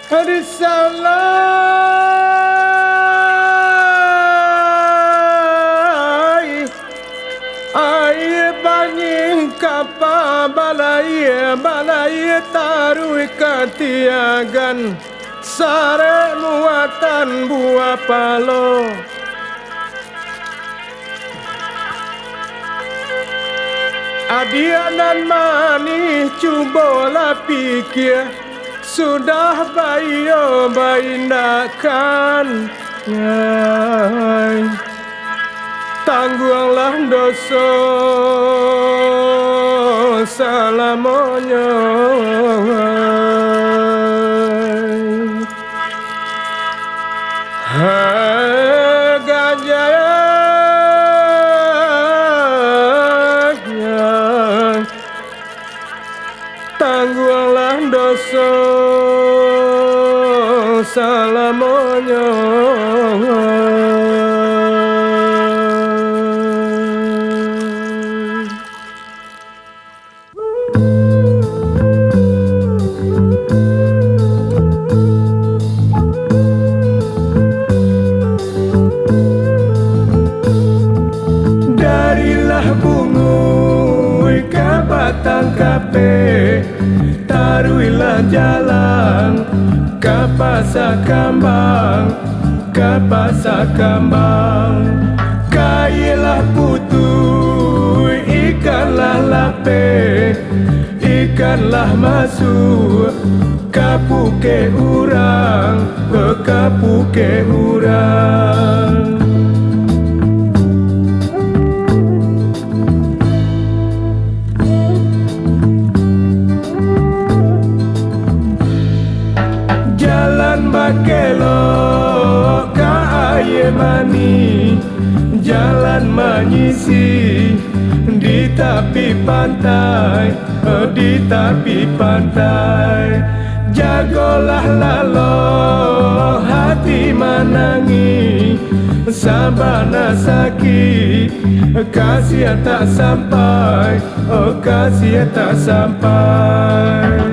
Risalai ai banyi kapa balai tarui katiagan sare muatan buah palo adianan manis cubola pikir sudah bayo baindakan tangguhlah dosa salamonyo gajah tangguhlah dosa salamonyo darilah bungui ke batang kape taruilah jalan ke pasar kambang kailah putui ikanlah lape ikanlah masuk kapuke urang kapuke urang jalan bakelo ka aye mani jalan menyisi di tepi pantai jagolah lalo hati menangi sabana sakit kasih tak sampai kasih tak sampai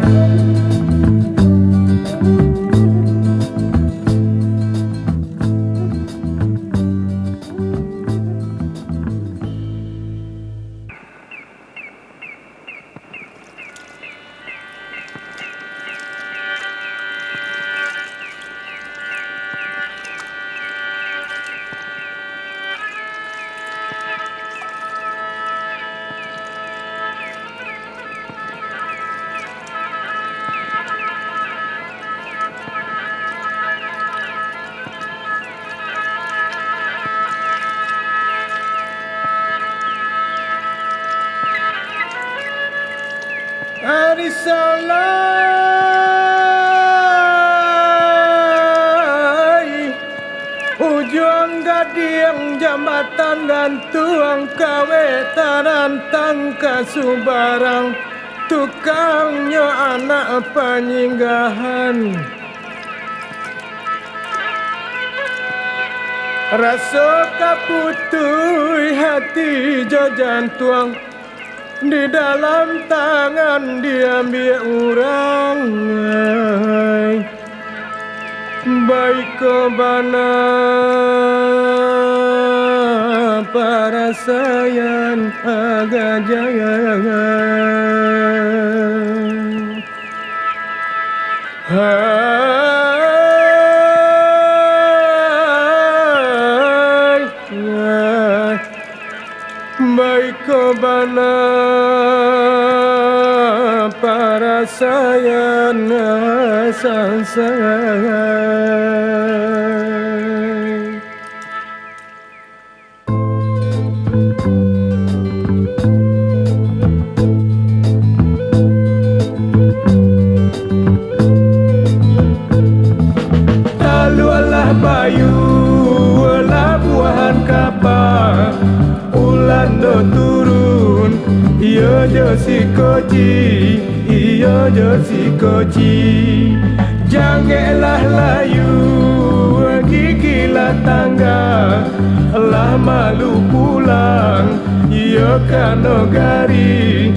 Risalai ujung gading jambatan gantung kawetanan tangka subarang tukangnya anak penyinggahan rasa kaputui hati jo jantung di dalam tangan diambil orang baik kebana para sayang agak jangan baik kebana para sayang sang-sang talualah bayu labuhan kapal ulan do turun iyo jo si koji jangelah layu gigilah tangga lah malu pulang iyo kanogari